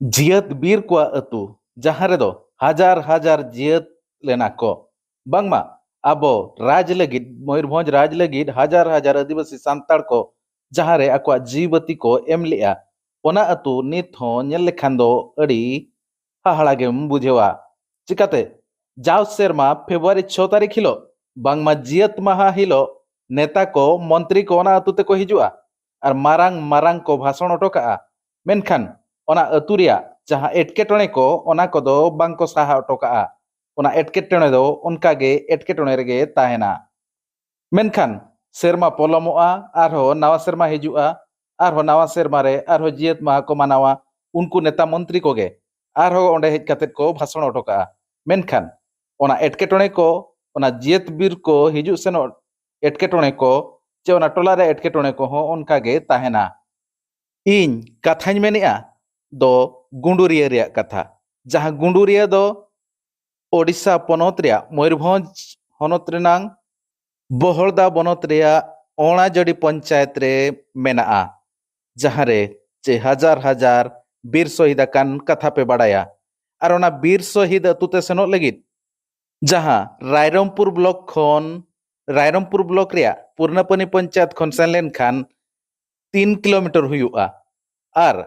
जियत बीर को अतु जहाँ रेदो हजार हजार जियत लेना को बांगमा आबो राज लगिद मयूरभंज राज लगिद हजार हजार आदिवासी सांताड़ को जहाँ रे आको जीवती को एम लिया ओना अतु नित हो नेल लेखान दो अड़ी हाहाड़ा गेम बुझेवा चिकाते जाव सेरमा फेब्रुआरी 6 तारीख हिलो बांगमा जियत माहा हिलो नेता को मंत्री को ओना अतु ते को हिजुआ और मारांग मारांग को भाषण ओटोका मेनखान ओना अतु रिया जहाँ एटकेटोणे को ओना कोदो बांग को साहा ओटोका ओना एटकेटोणे दो उनका गे एटकेटोणे रेगे ताहेना मेनखान सेरमा पोलमोआ आरहो नवा सेरमा हिजुआ आरहो नवा सेरमा रे आरहो जियत माहा को मानावा उनको नेता मंत्री को गे आरहो ओंडे हेज कातेत को भाषण ओटोका मेनखान ओना एटकेटोणे को ओना जियत बीर को हिजु सेनो एटकेटोणे को चे ओना टोला रे एटकेटोणे को हो उनका गे ताहेना इन कथाñ मेनेआ दो गुंडुरिया रिया कथा जहाँ गुंडुरिया दो ओडिशा पनत रिया मयूरभंज हनत रेनांग बहलदा बनत रिया ओणाजड़ी पंचायत रे मेनाआ जहाँ रे चे हजार हजार बीर शहीद कान कथा पे बाड़ाया और ओना बीर शहीद अतुते सेनोग लगिद जहाँ रायरमपुर ब्लॉक खन रायरमपुर ब्लॉक रिया पूर्णपनी पंचायत खन सेन लेन खान 3 किलोमीटर हुआ और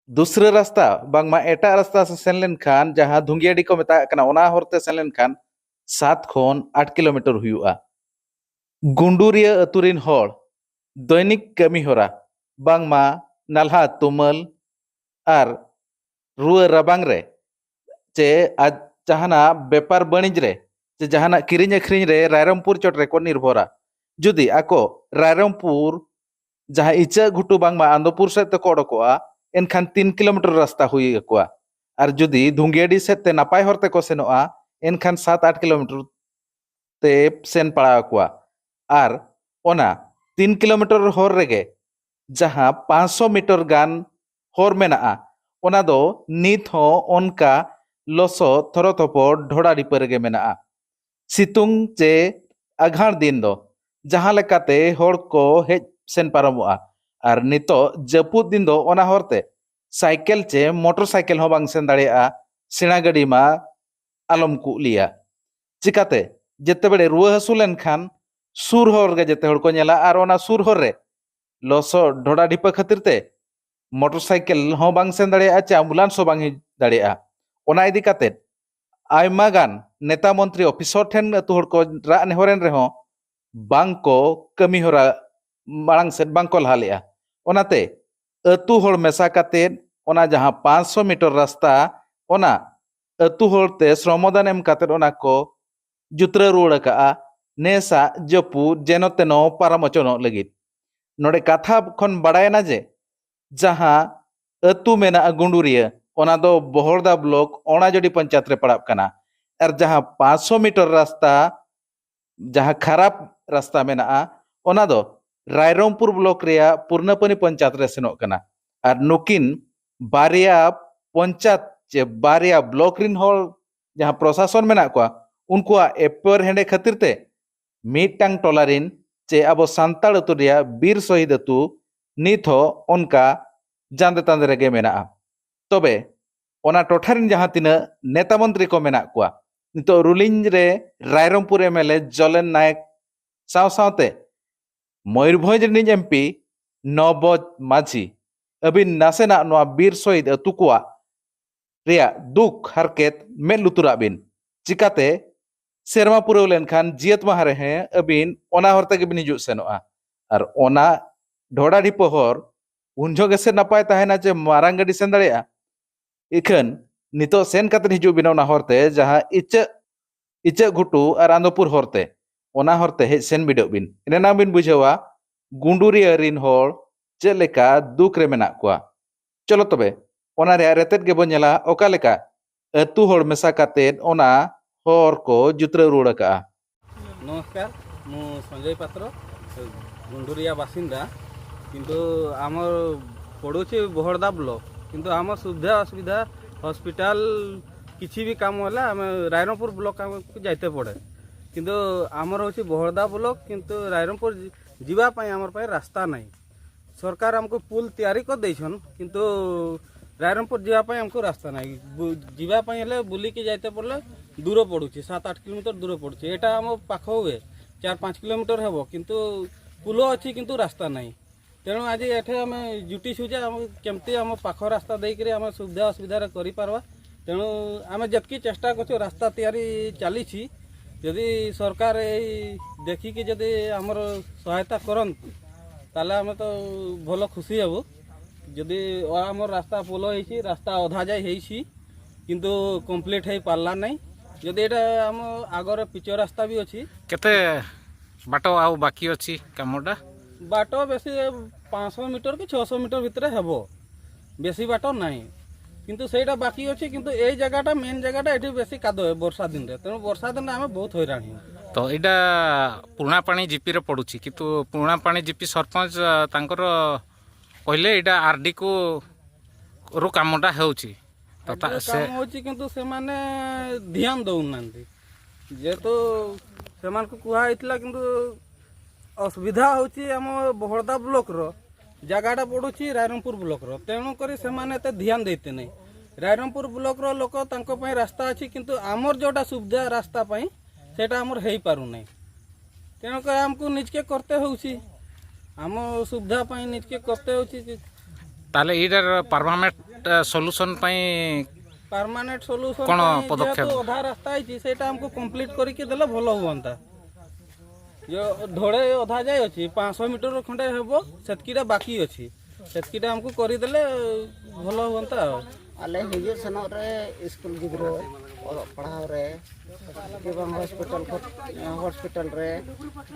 दूसरा रास्ता बांगमा एटा रास्ता से सेन लेन खान जहाँ धुंगियाडी को मेता कना ओना होरते सेन लेन खान 7 खन 8 किलोमीटर हुआ गुंडुरिया अतुरिन होड़ दैनिक कमी होरा बांगमा नाल्हा तुमल और रुआ रबांग रे चे आज जहाना बेपार बणिज रे चे जहाना किरिंग अखरिंग रे रायरमपुर चोट रे को निर्भरा जुदी आको रायरमपुर जहाँ इचा घुटू बांगमा आंदोपुर से तक ओडकोआ एनखान 3 किलोमीटर रास्ता हुई अकुआ और जुदी धुंगियाडी से ते नापाय हरते को सेनोआ एनखान 7-8 किलोमीटर ते सेन पड़ा अकुआ और ओना 3 किलोमीटर होर रेगे जहाँ 500 मीटर गान होर मेनाआ ओना दो नित हो उनका लोसो थरो थोपो ढोड़ा डिपर रेगे मेनाआ सितुंग चे अघाड़ दिन दो जहाँ लेकाते होड़ को हेज सेन पारमोआ और नितो जपुद दिन दो ओना होरते साइकिल चे मोटरसाइकिल हो बांग सेन दाड़ेआ सेना गाड़ी मा आलम को लिया चिकाते जेते बड़े रुआ हसु लेन खान सुर होर गे जेते होड़ को नेला और ओना सुर होर रे लोसो ढोड़ा ढिपा खातिर ते मोटरसाइकिल हो बांग सेन दाड़ेआ चे एम्बुलेंस हो बांग दाड़ेआ ओना इदी काते आयमा गान नेता मंत्री ऑफिसर ठेन अतु होड़ को रा नेहरेन रेहो बांग को कमी होरा मांग से बांग को लहा लेआ ओनाते अतु होड़ मेसा काते ओना जहाँ 500 मीटर रास्ता ओना अतु होड़ते श्रमदान एम काते ओना को जुत्र रुड़ का नेसा जपू जेनो तेनो पारामचनो लगिद नोडे कथा खन बड़ायना जे जहाँ अतु मेना गुंडुरिया ओना दो बहलदा ब्लॉक ओणाजड़ी पंचायत रे पड़ाब कना और जहाँ 500 मीटर रास्ता जहाँ खराब रास्ता मेना ओना दो रायरमपुर ब्लॉक रिया पूर्णपनी पंचायत रे सेनोग कना और नुकिन बारिया पंचायत चे बारिया ब्लॉक रिन होड़ जहाँ प्रशासन मेना को उनको एपर हेंडे खातिर ते मीटांग टोलारिन चे अब सांताड़ अतु रिया बीर शहीद अतु नित हो उनका जांदे तांदे रेगे मेना तबे ओना टोठारिन जहाँ तिना नेता मंत्री को मेना को नितो रुलिंग रे रायरमपुर एमएलए जलेन नायक साव सावते मयूरभंज रिनिज एमपी नवबोज माझी अबिन नासेना नोआ बीर शहीद अतु कोआ रिया दुख हरकेत में लुतुरा बिन चिकाते सेरमा पुरव लेनखान जियत माहा रे हैं अबिन ओना हरते के बिन हिजुग सेनोआ और ओना ढोड़ा ढिपो हर उनजो गेसे नपाय ताहेना जे मारांग गाड़ी सेन दाड़ेआ इखन नितो सेन काते हिजुग बिन ओना हरते जहाँ इचा घुटू और आंदोपुर हरते ओना हरते हेज सेन बिडो बिन इनेना बिन बुझेवा गुंडुरिया रिन होड़ चे लेका दुख रे मेना कोआ चलो तबे ओना रे रेतेत के बनेला ओका लेका अतु होड़ मेसा काते ओना होर को जुत्र रुड़ का नमस्कार मु संजय पात्र गुंडुरिया बासिंदा किंतु आमर पड़ोचे बहरदा ब्लॉक किंतु आम सुविधा असुविधा हॉस्पिटल किसी भी काम होला आम रायरमपुर ब्लॉक जाते पड़े किंतु आमर हूँ बहरदा ब्लॉक किंतु रायरमपुर जीवापाई आमर पाए रास्ता नहीं सरकार हमको पुल तैयारी कर देछन किंतु रायरंगपुर जावाई आमको रास्ता ना जावाई हेले बुलिकी जाते पड़े दूर पड़ू 7-8 किलोमीटर दूर पड़ू यहाँ आम पाख हुए 4-5 किलोमीटर हे किंतु पुल अच्छी किंतु रास्ता ना तेणु आज एठे आम जुटीछु जे आम केमती आम पाख रास्ता देकर आम सुविधा असुविधा करें तेणु आम जितकी चेष्टा कर रास्ता तैयारी चली जदि सरकार देखिकी जदि आमर सहायता करन ताले आम तो भल खुशी हेबु जदि आमर रास्ता पोल होइछि रास्ता अधा जाय होइछि किंतु कंप्लीट हो पारला नहीं जदि एटा आम आगर पिच रास्ता भी अच्छी केते बाट आउ बाकी अछि कामटा बाट बेसी 500 मीटर कि 600 मीटर भितर हेबो बेसी बाट नहीं किंतु सेटा बाकी अच्छी किंतु ए जगहटा मेन जगहटा एठी बेसी कादो है वर्षा दिन रे तेणु वर्षा दिन आम बहुत हैरान हूँ तो एटा पुराना पानी जीपी रे पड़ुछि किंतु पुराना पानी जीपी सरपंच तांकर कहले एटा आरडी को रो कामटा हेउछि तो से काम होछि किंतु से माने ध्यान दउ नांती जे तो से मान को कुहा हितला किंतु असुविधा होछि हम बहरदा ब्लॉक रो जगाटा पड़ुछि रायरंगपुर ब्लॉक रो तेणु करी से माने ते ध्यान देते नहीं रायरंगपुर ब्लॉक रो लोक तांको पई रास्ता अछि किंतु आमर जोटा सुविधा रास्ता पई सेटा हमर हेई पारु नहीं तेणु करी हमको निजके करते होछि आम सुविधा पई निजके करते होछि ताले इधर परमानेंट सॉल्यूशन पई परमानेंट सॉल्यूशन कोन पदक्षेप अधा रास्ता है सेटा हमको कंप्लीट करके देले भलो हुअंता जो धोड़े अधा जाय अछि 500 मीटर खंडे हेबो सेतकीटा बाकी अछि सेतकीटा हमको करि देले भलो हुअंता आले हिजुर सनो रे स्कूल गिद्रो पढ़ाव रे एवं हॉस्पिटल रे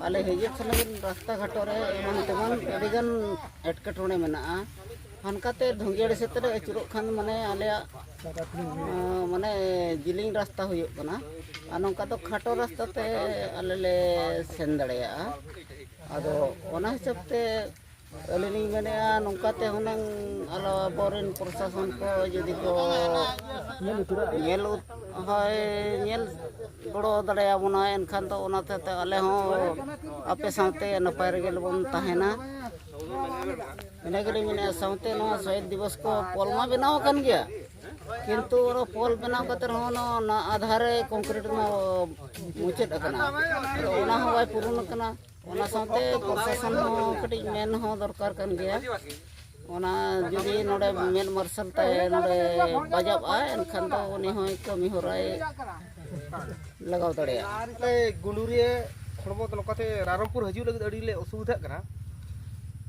आले हिजुर सनो रास्ता घाटो रे एमन तेमन अडिगन एटकेटोणे मेना हनकाते धुंगियाड़ी से तेरे अचुरो खान माने आले माने जिलिंग रास्ता हुयो कना आ नोंका तो खाटो रास्ता ते आले ले सेन दड़ेया आदो ओना हिसाब ते अलिनी मेने नोंकाते हुनंग आलो बोरिन प्रशासन को यदि को नेल गड़ो दड़ेया बना एनखान तो ओनाते ते आले हो आपे साथे नपाय रेगेल बन ताहेना इनागली मेने साथे नो शहीद दिवस को पोल मा बनाव कान गया किंतु पोल बनाव कतर हो ना आधारे कंक्रीट में मुचेद अकना तो ओना हो बाय पुरुन कना ओना साथे प्रशासन हो कटी मेन हो दरकार कान गया ओना जदि नोडे मेन मार्शल ते नोडे बजाब आ एनखान तो उनी हो कमी हो राय लगाव दड़ेया गुंडुरिया खड़बो तो नोकाते रायरंगपुर हजू लगे अड़ी ले असुविधा कना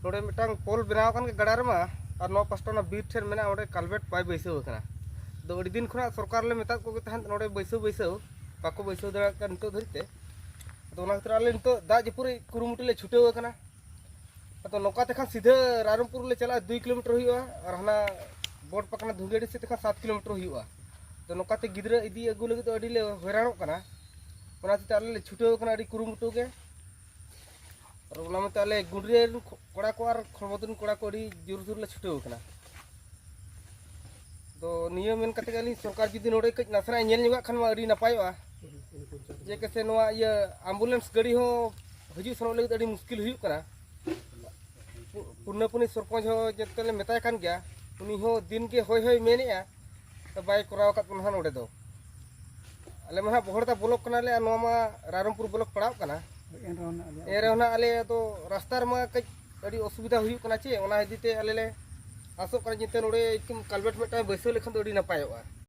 नोडे मिटांग पोल बनाव कान के गड़ा रमा और नो पास्टा ना बीर ठेर मेना ओडे कालवेट पाइ बैसो कना तो अड़ी दिन खना सरकार ले मेता को तहन नोडे बैसो पाको बैसो दड़ा का नितो धरिते तो ओना खतर आले नितो दा जपुरे कुरुमुटी ले छुटेव कना तो नोकाते खान सीधे रायरंगपुर ले चला 2 किलोमीटर हुआ और हना बोर्ड पकना धुंगेड़ी से तखा 7 किलोमीटर हुआ तो नोकाते गिदरा इदी अगु लगे तो अड़ी ले हैरानो कना ओना ते आले ले छुटेव कना अड़ी कुरुमुटु के और ओना मते आले गुंडरिया कोड़ा को और खरबदन कोड़ा को अड़ी जोर जोर ले छुटेव कना तो नियम मेन कते गाली सरकार जदि नोडे कज नासरा नेल निगा खान मा अड़ी नपायवा जे कैसे नोआ ये एम्बुलेंस गाड़ी हो हजू सनो लगे अड़ी मुश्किल हुई कना पुन्नपुनी सरपंच हो जतले मेताय कान गया उनी हो दिन के होय होय मेनेया तो बाय कराव का पुनः नोडे दो आले मा बहरदा ब्लॉक कनाले नोमा मा रायरंगपुर ब्लॉक पड़ाव कना एरे होना आले तो रास्ता रमा कज अड़ी असुविधा हुई कना चे ओना हिदिते आले ले आसो कना जिते नोडे कालवेट मेटा बैसो लेखन तो अड़ी नपायोआ।